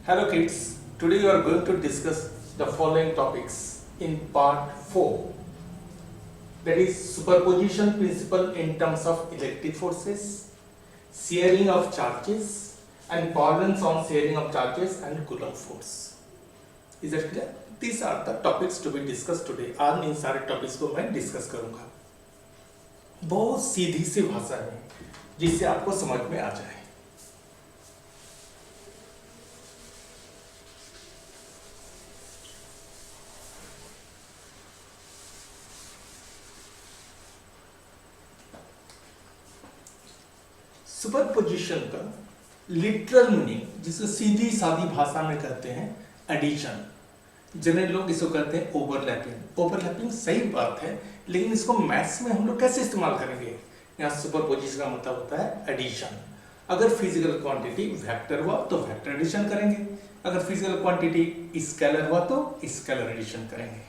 Hello kids, today you are going to discuss the following topics in part 4, that is superposition principle in terms of electric forces, sharing of charges and balance on sharing of charges and Coulomb force. Is that clear? These are the topics to be discussed today. आज इन सारे topics को मैं discuss करूंगा बहुत सीधी सी भाषा में जिससे आपको समझ में आ जाए। सुपरपोजिशन का लिटरल मीनिंग जिसको सीधी सादी भाषा में कहते हैं एडिशन, जनरल लोग इसको कहते हैं ओवरलैपिंग। ओवरलैपिंग सही बात है, लेकिन इसको मैथ्स में हम लोग कैसे इस्तेमाल करेंगे? यहाँ सुपरपोजिशन का मतलब होता है एडिशन। अगर फिजिकल क्वांटिटी वेक्टर हुआ तो वेक्टर एडिशन करेंगे, अगर फिजिकल क्वांटिटी स्केलर हुआ तो स्केलर एडिशन करेंगे।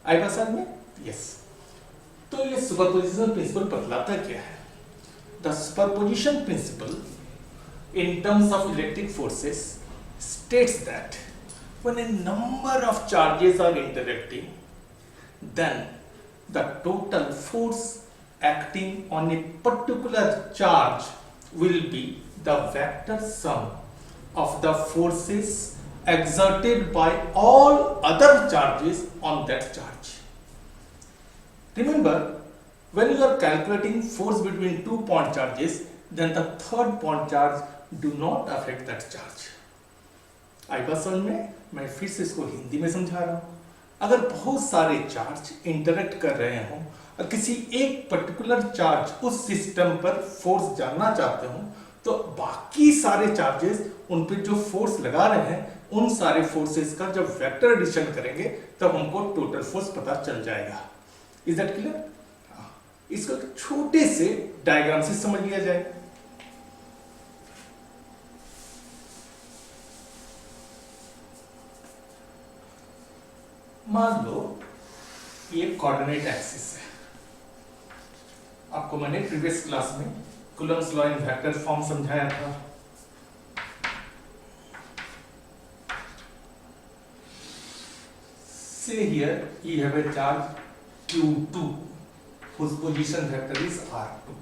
आई बात समझ में? यस। तो ये सुपरपोजिशन प्रिंसिपल बतलाता क्या है? The superposition principle in terms of electric forces states that when a number of charges are interacting, then the total force acting on a particular charge will be the vector sum of the forces exerted by all other charges on that charge. Remember, when you are calculating force between two point charges, then the third point charge do not affect that charge. आई बात समझ में? मैं फिर से इसको हिंदी में समझा रहा हूँ। अगर बहुत सारे चार्ज इंटरेक्ट कर रहे हों और किसी एक पर्टिकुलर चार्ज उस सिस्टम पर फोर्स जानना चाहते हो, तो बाकी सारे चार्जेस उन पर जो फोर्स लगा रहे हैं उन सारे फोर्सेस का जब वेक्टर एडिशन करेंगे तब हमको टोटल फोर्स पता चल जाएगा। Is that clear? इसको छोटे से डायग्राम से समझ लिया जाए। मान लो ये कोऑर्डिनेट एक्सिस है। आपको मैंने प्रीवियस क्लास में Coulomb's law in vector form समझाया था। Say here you have a charge Q2 whose position vector is R2.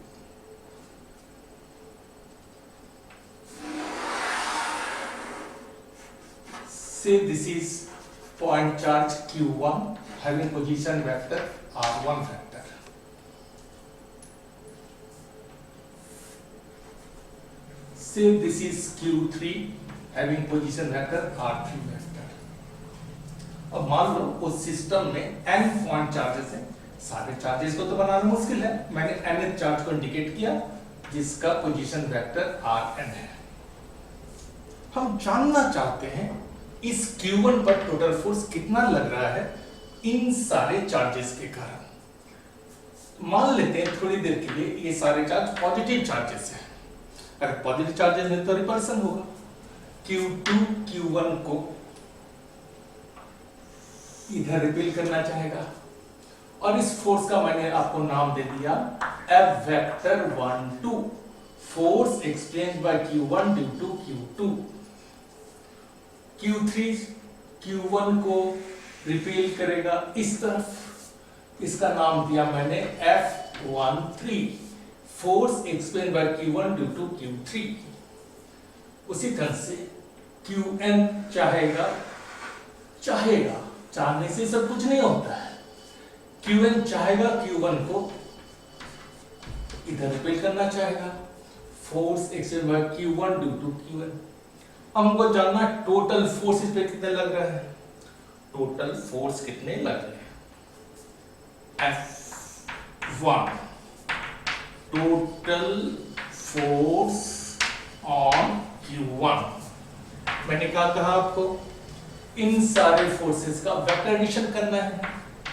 Say this is point charge Q1 having position vector R1 vector. Say this is Q3 having position vector R3 vector. अब मान लो उस system में n point charges हैं। सारे charges को तो बनाना मुश्किल है, मैंने nth चार्ज को इंडिकेट किया जिसका पोजीशन वेक्टर Rn है। हम जानना चाहते हैं इस Q1 पर टोटल फोर्स कितना लग रहा है इन सारे चार्जेस के कारण। मान लेते हैं थोड़ी देर के लिए ये सारे चार्ज पॉजिटिव चार्जेस हैं। अगर पॉजिटिव चार्जेस में तो रिपल्सन होगा। Q2 Q1 को इधर रिपेल करना चाहेगा और इस फोर्स का मैंने आपको नाम दे दिया F vector 1 2, force exchange by Q1 due to Q2। Q3 Q1 को रिपेल करेगा इस तरफ, इसका नाम दिया मैंने F13, force exchange by Q1 due to Q3। उसी तरह से Qn चाहेगा, चाहने से सब कुछ नहीं होता है। Qn चाहेगा Q1 को इधर रिपेल करना चाहेगा, force exchange by Q1 due to Qn। हमको जानना टोटल फोर्स इस पे कितने लग रहा है। टोटल फोर्स कितने लग रहे हैं? F1 total force on Q1। मैंने क्या कहा आपको? इन सारे फोर्सेस का वेक्टर एडिशन करना है,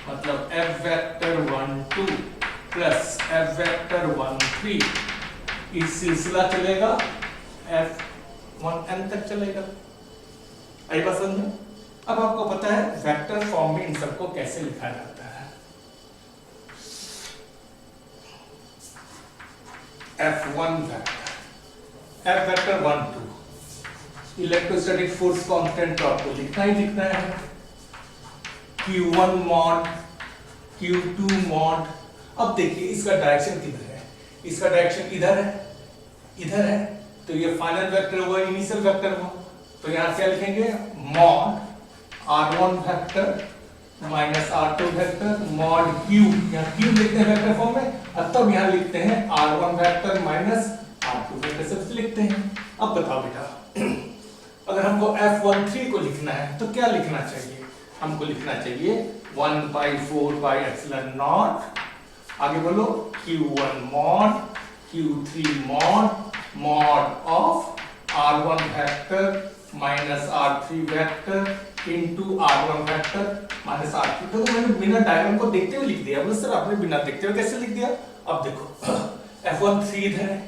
मतलब F vector 1 2 plus F vector 1 3, इस सिलसिला चलेगा F1n तक चलेगा। आई बात समझ में? अब आपको पता है वेक्टर फॉर्म में इन सबको कैसे लिखा जाता है। F1 vector F vector 1 2 electrostatic force constant तो आपको लिखना ही लिखना है, Q1 मॉड Q2 मॉड। अब देखिए इसका डायरेक्शन किधर है, इसका डायरेक्शन इधर है, इधर है, तो ये फाइनल वेक्टर हुआ, इनिशियल वेक्टर हुआ, तो यहां क्या लिखेंगे mod r1 vector minus r2 vector mod q, यहाँ q लिखते हैं वेक्टर फॉर्म में, और तब यहाँ लिखते हैं r1 vector minus r2 vector, सबसे लिखते हैं। अब बताओ बेटा, अगर हमको F13 को लिखना है तो क्या लिखना चाहिए, हमको लिखना चाहिए 1/4 पाई एप्सिलॉन नॉट, आगे बोलो Q1 mod Q3 mod of R1 vector minus R3 vector into R1 vector minus R3। तो मैंने बिना डायग्राम को देखते हुए लिख दिया। बोले सर आपने बिना देखते हुए कैसे लिख दिया? अब देखो F13 इधर है,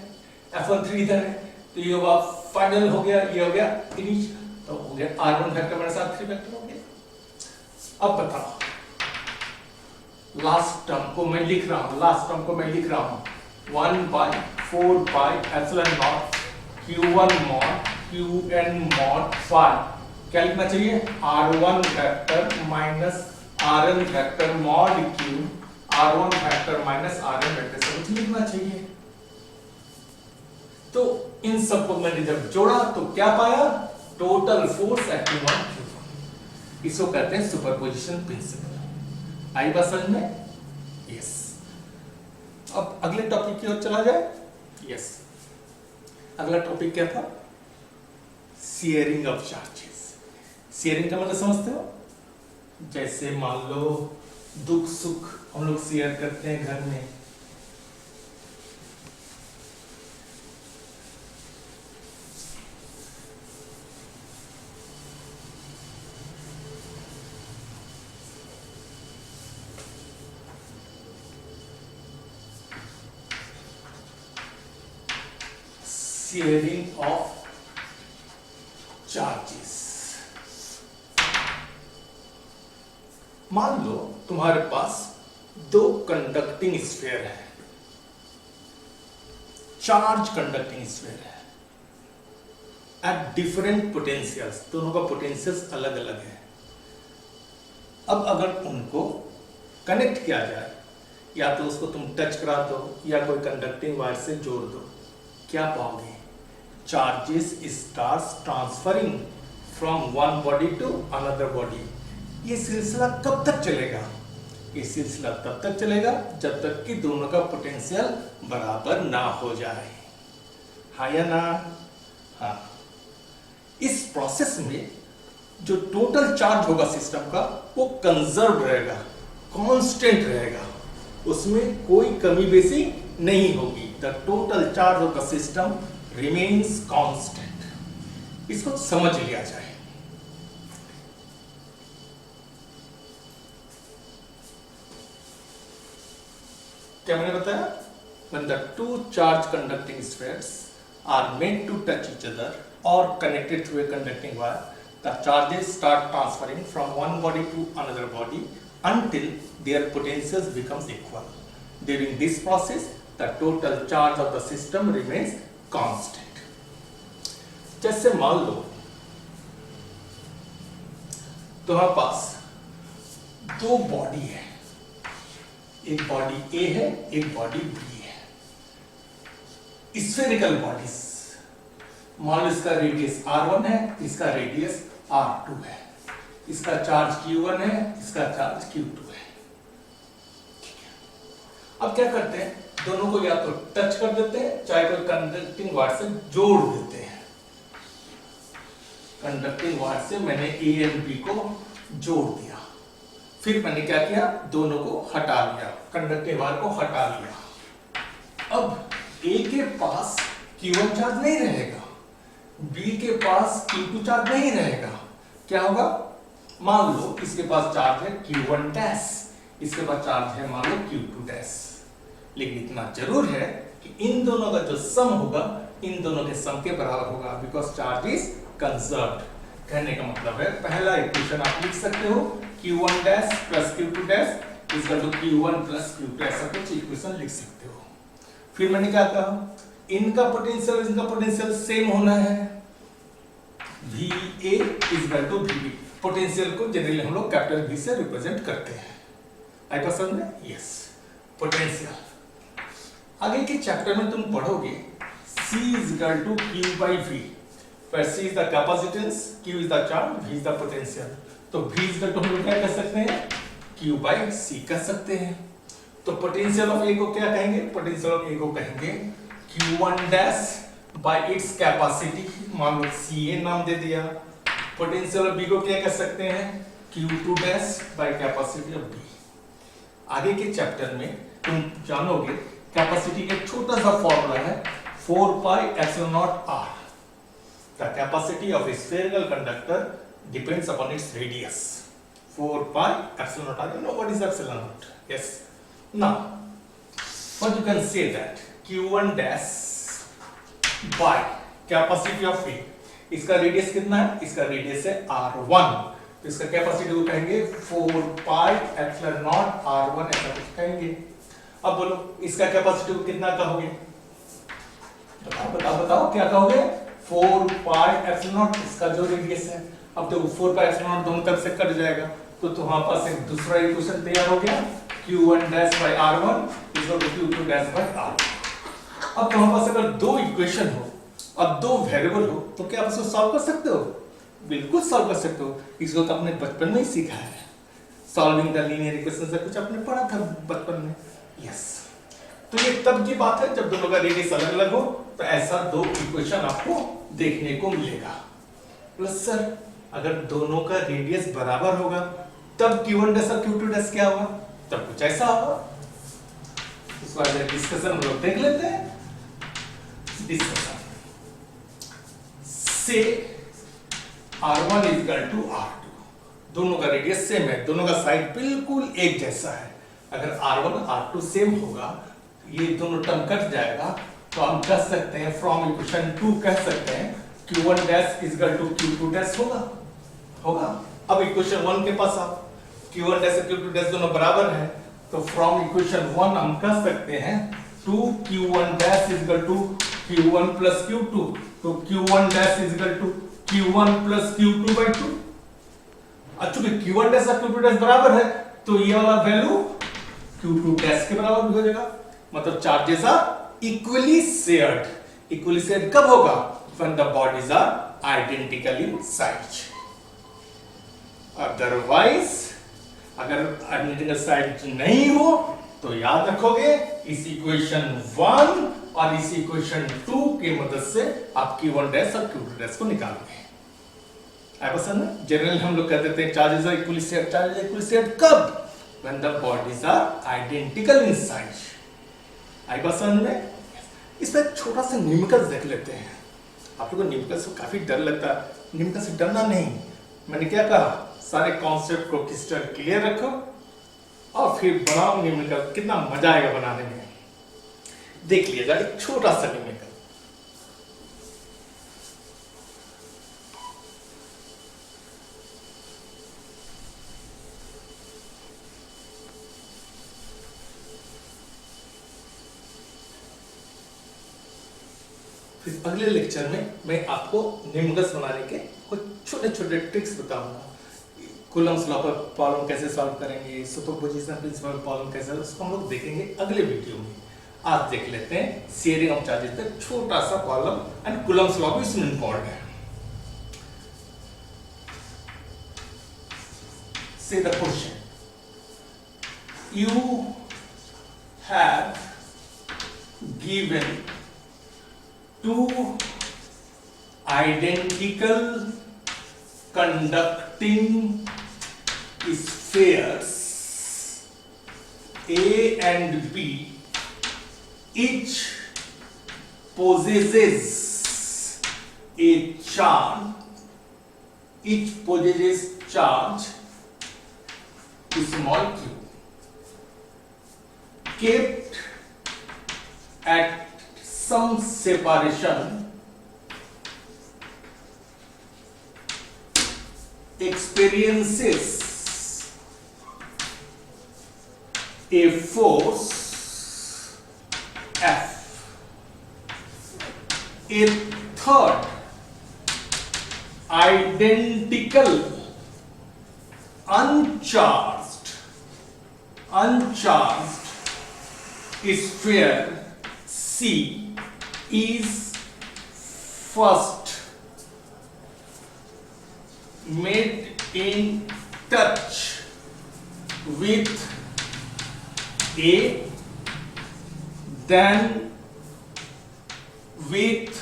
F13 इधर है, तो ये हुआ फाइनल हो गया, ये हो गया इनिशियल, तो हो गया R1 vector minus R3 vector हो गया। अब बताओ लास्ट टर्म को मैं लिख रहा हूं, लास्ट टर्म को मैं लिख रहा हूं 1/4 pi epsilon naught Q1 mod Qn mod phi, क्या लिखना चाहिए R1 vector minus Rn vector mod Q, R1 vector minus Rn vector सब लिखना चाहिए। तो इन सबको मैंने जब जोड़ा तो क्या पाया, total force acting on Q1, इसको कहते हैं सुपरपोजिशन प्रिंसिपल। आई बात समझ में? यस। अब अगले टॉपिक की ओर चला जाए। यस, अगला टॉपिक क्या था? Sharing of charges. शेयरिंग का मतलब समझते हो? जैसे मान लो दुख सुख हम लोग शेयर करते हैं घर में, शेयरिंग ऑफ चार्जेस। मान लो तुम्हारे पास दो कंडक्टिंग स्फीयर है, चार्ज कंडक्टिंग स्फीयर है एट डिफरेंट पोटेंशियल्स, दोनों का पोटेंशियल्स अलग अलग है। अब अगर उनको कनेक्ट किया जाए, या तो उसको तुम टच करा दो या कोई कंडक्टिंग वायर से जोड़ दो, क्या पाओगे? Charges starts transferring from one body to another body. ये सिलसिला कब तक चलेगा? ये सिलसिला तब तक चलेगा जब तक कि दोनों का पोटेंशियल बराबर ना हो जाए। हाँ या ना? हाँ। इस प्रोसेस में जो टोटल चार्ज होगा सिस्टम का वो कंजर्व रहेगा, कांस्टेंट रहेगा, उसमें कोई कमी बेसी नहीं होगी। The total charge of the system remains constant. इसको समझ लिया जाए। क्या मैंने बताया? When the two charge conducting spheres are made to touch each other or connected through a conducting wire, the charges start transferring from one body to another body until their potentials becomes equal. During this process, the total charge of the system remains constant. जैसे मान लो तुम्हारे पास दो body है, एक body A है, एक body B है, spherical bodies. मान लो इसका रेडियस R1 है, इसका रेडियस R2 है, इसका चार्ज Q1 है, इसका चार्ज Q2 है। ठीक है, अब क्या करते हैं, दोनों को या तो टच कर देते हैं, चाहे कोई कंडक्टिंग वायर से जोड़ देते हैं। कंडक्टिंग वायर से मैंने A और B को जोड़ दिया, फिर मैंने क्या किया, दोनों को हटा लिया, कंडक्टिंग वायर को हटा लिया। अब A के पास Q1 चार्ज नहीं रहेगा, B के पास Q2 चार्ज नहीं रहेगा। क्या होगा? मान लो इसके पास चार्ज है Q1 डैश, इसके पास चार्ज है मान लो Q2 डैश, लेकिन इतना जरूर है कि इन दोनों का जो सम होगा इन दोनों के सम के बराबर होगा, बिकॉज चार्ज इज कंजर्व्ड। कहने का मतलब है पहला इक्वेशन आप लिख सकते हो Q1 dash plus Q2 dash equal to Q1 plus Q2, ऐसा कुछ इक्वेशन लिख सकते हो। फिर मैंने क्या कहा, इनका पोटेंशियल सेम होना है, V A equal to V B. Potential को जनरली हम लोग कैपिटल वी से रिप्रेजेंट करते हैं। आई पसंद में? Yes, potential. आगे के चैप्टर में तुम पढ़ोगे C is equal to Q by V, where C is the capacitance, Q is the charge, V is the potential। तो V is equal to हम लोग क्या कर सकते हैं? Q by C कर सकते हैं। तो पोटेंशियल ऑफ A को क्या कहेंगे? पोटेंशियल ऑफ A को कहेंगे Q1 dash by its capacity, मान लो CA नाम दे दिया। पोटेंशियल ऑफ B को क्या कर सकते हैं? Q2 dash by capacity of B। आगे के चैप्टर में तुम जानोगे कैपेसिटी का छोटा सा फॉर्मूला है 4 pi epsilon naught r। The capacity of a spherical conductor depends upon its radius। 4 pi epsilon naught r। You know what is epsilon naught? Yes. Now, what you can say that Q1 dash by capacity of A, इसका radius कितना है? इसका radius है R1। तो इसका capacity को कहेंगे 4 pi epsilon naught R1 ऐसा कुछ कहेंगे। अब बोलो इसका कैपेसिटी को कितना कहोगे? बताओ क्या कहोगे? 4 pi epsilon naught इसका जो रेडियस है। अब देखो 4 pi epsilon naught दोनों तरफ से कट जाएगा तो तुम्हारे पास एक दूसरा इक्वेशन तैयार हो गया Q1 dash by R1 equal to Q2 dash by R2। अब तुम्हारे पास अगर दो इक्वेशन हो और दो वेरिएबल हो तो क्या आप इसको सॉल्व कर सकते हो? बिल्कुल सॉल्व कर सकते हो। इसको तो अपने बचपन में ही सीखा है, सॉल्विंग द लीनियर इक्वेशन से कुछ आपने पढ़ा था बचपन में। यस, तो ये तब की बात है जब दोनों का रेडियस अलग अलग हो तो ऐसा दो इक्वेशन आपको देखने को मिलेगा। प्लस सर अगर दोनों का रेडियस बराबर होगा तब Q1 डैश और Q2 डैश क्या होगा? तब कुछ ऐसा होगा। इस बार डिस्कशन हम लोग देख लेते हैं। डिस्कशन से R1 is equal to R2, दोनों का रेडियस सेम है, दोनों का साइड बिल्कुल एक जैसा है। अगर R1 R2 सेम होगा ये दोनों टर्म कट जाएगा तो हम कह सकते हैं फ्रॉम इक्वेशन 2 कह सकते हैं Q1 dash is equal to Q2 dash होगा। अब इक्वेशन 1 के पास आओ, Q1 डैश और Q2 डैश दोनों बराबर है तो फ्रॉम इक्वेशन 1 हम कह सकते हैं 2Q1 dash is equal to Q1 plus Q2, तो Q1 dash is equal to Q1 plus Q2 by 2। चूंकि Q1 डैश और Q2 डैश बराबर है तो ये वाला वैल्यू Q2 डैश के बराबर भी हो जाएगा। मतलब charges are equally shared. Equally shared कब होगा? When the bodies are identical in size. Otherwise अगर आइडेंटिकल साइज नहीं हो तो याद रखोगे इस इक्वेशन 1 और इस इक्वेशन 2 की मदद से आप Q1 डैश और Q2 डैश को निकालोगे। आई पसंद है? जनरली हम लोग कह देते हैं charges are equally shared. Charges equally shared कब? When the bodies are identical in size. आई पसंद में? इसमें एक छोटा सा न्यूमेरिकल्स देख लेते हैं। आप लोगों को न्यूमेरिकल्स को काफी डर लगता है, न्यूमेरिकल्स से डरना नहीं। मैंने क्या कहा? सारे कॉन्सेप्ट को क्रिस्टल क्लियर रखो और फिर बनाओ न्यूमेरिकल। कितना मजा आएगा बनाने में। देख लीजिएगा एक छोटा सा न्यूमेरिकल। फिर अगले लेक्चर में मैं आपको न्यूमेरिकल्स बनाने के कुछ छोटे छोटे ट्रिक्स बताऊंगा। कूलम्स लॉ पर प्रॉब्लम कैसे सॉल्व करेंगे, सुपरपोजिशन प्रिंसिपल प्रॉब्लम कैसे, उसको हम लोग देखेंगे अगले वीडियो में। आज देख लेते हैं शेयरिंग ऑफ चार्जेस पे छोटा सा प्रॉब्लम एंड कूलम्स लॉ भी इसमें इंपॉर्टेंट है। से the question, you have given two identical conducting spheres A and B, each possesses a charge small q kept at some separation experiences a force F. A third identical uncharged sphere C is first made in touch with A, then with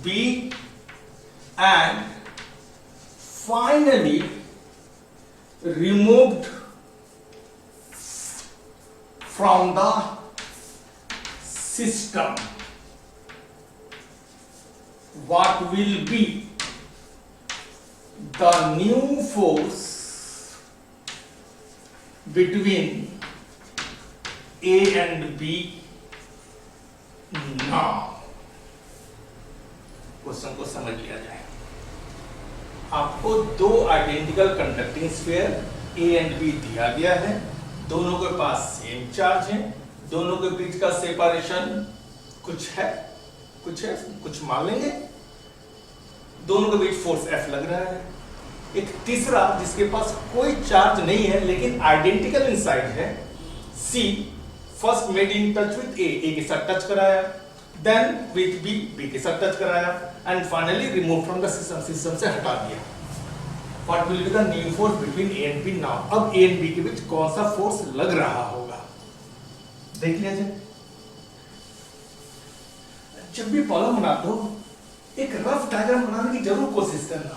B, and finally removed from the system. What will be the new force between A and B now? Question को समझ लिया जाए। आपको दो identical conducting sphere A and B दिया गया है, दोनों के पास सेम चार्ज है, दोनों के बीच का सेपरेशन कुछ मान लेंगे, दोनों के बीच फोर्स F लग रहा है। एक तीसरा जिसके पास कोई चार्ज नहीं है लेकिन आइडेंटिकल इनसाइड है, C first made in touch with A के साथ टच कराया, देन विथ B के साथ टच कराया, and finally remove from the system से हटा दिया। What will be the new force between A and B now? अब A and B के बीच कौन सा फोर्स लग रहा होगा, देख लिया जाए। जब भी प्रॉब्लम बनाते हो एक रफ डायग्राम बनाने की जरूर कोशिश करना।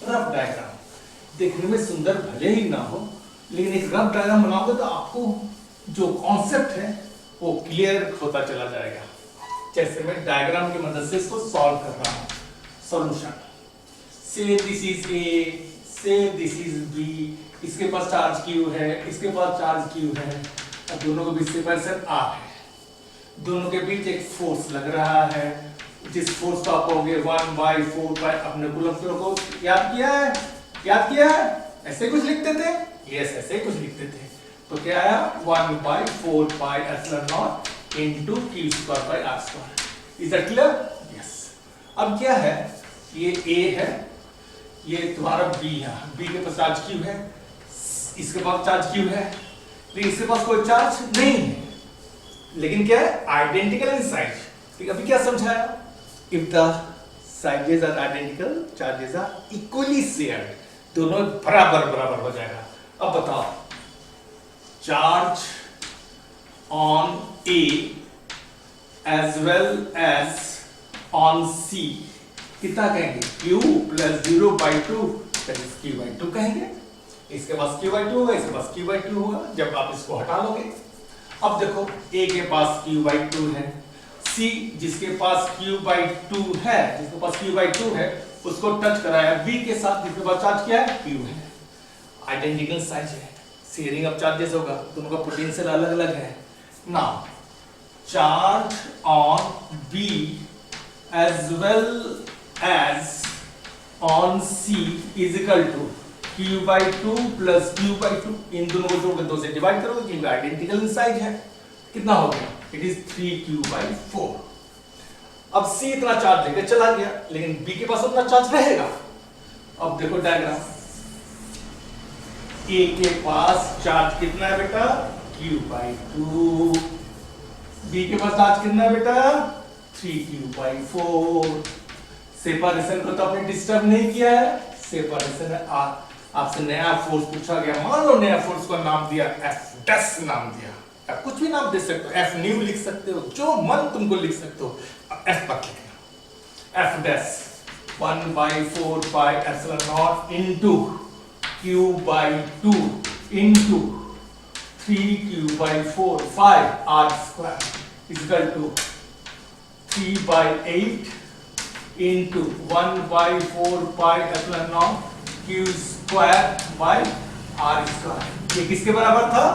रफ डायग्राम देखने में सुंदर भले ही ना हो, लेकिन एक रफ डायग्राम बनाओगे तो आपको जो कॉन्सेप्ट है वो क्लियर होता चला जाएगा। जैसे मैं डायग्राम की मदद से इसको सॉल्व कर रहा हूं। सॉल्यूशन, से दिस इज A, से दिस इज B, इसके पास चार्ज Q है, इसके पास चार्ज Q है, और दोनों के बीच सेपरेशन R है, दोनों के बीच एक फोर्स लग रहा है, जिस फोर्स को आप कहोगे 1/4 अपने कूलम को याद किया है, ऐसे कुछ लिखते थे, यस ऐसे कुछ लिखते थे। तो क्या आया 1/4 epsilon not into Q²/R²। Is that clear? Yes. अब क्या है, ये A है, ये तुम्हारा B है, B के पास चार्ज Q है, इसके पास चार्ज Q है, लेकिन इसके पास कोई चार्ज नहीं है, लेकिन क्या है आइडेंटिकल इन साइज। ठीक, अभी क्या समझाया, if the sizes are identical charges are equally shared, दोनों बराबर हो जाएगा। अब बताओ, charge on A as well as on C कितना कहेंगे, Q plus 0/2 that is Q/2 कहेंगे। इसके पास Q/2 होगा, इसके पास Q/2 होगा, जब आप इसको हटा लोगे। अब देखो A के पास Q/2 है, C जिसके पास Q/2 है उसको टच कराया B के साथ जिसके पास चार्ज क्या है Q है, आइडेंटिकल साइज है, शेयरिंग ऑफ चार्जेस होगा, दोनों का पोटेंशियल अलग अलग है। Now charge on B as well as on C is equal to Q/2 plus Q/2, इन दोनों को जोड़ के 2 से डिवाइड करोगे क्योंकि आइडेंटिकल इन साइज है। कितना हो गया, इट इज 3Q/4। अब C इतना चार्ज लेकर चला गया, लेकिन B के पास उतना चार्ज रहेगा। अब देखो डायग्राम, A के पास चार्ज कितना है बेटा, Q/2, B के पास चार्ज कितना है बेटा, 3Q/4। सेपरेशन को तो आपने डिस्टर्ब नहीं किया है, सेपरेशन है। आपसे नया फोर्स पूछा गया, मान लो नया फोर्स का नाम दिया F' नाम दिया, आप कुछ भी नाम दे सकते हो, F न्यू लिख सकते हो, जो मन तुमको लिख सकते हो, F पर लिखना, F' 1/4 epsilon not into Q/2 into 3Q/4 5R² is equal to 3/8 into 1/4 epsilon not Q²/R²। ये किसके बराबर था,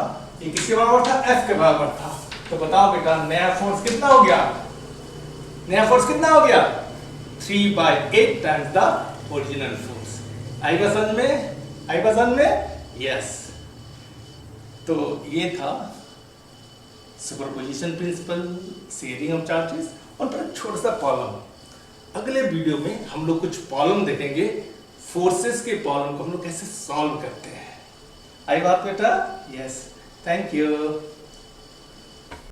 ये किसके बराबर था, F के बराबर था। तो बताओ बेटा नया फोर्स कितना हो गया, नया फोर्स कितना हो गया, 3/8 टाइम्स द ओरिजिनल फोर्स। आई पसंद में यस। तो ये था superposition principle, sharing of charges, और फिर छोटा सा प्रॉब्लम अगले वीडियो में हम लोग कुछ प्रॉब्लम देखेंगे, फोर्सेस के प्रॉब्लम को हम लोग कैसे सॉल्व करते हैं। आई बात बेटा? Yes, thank you.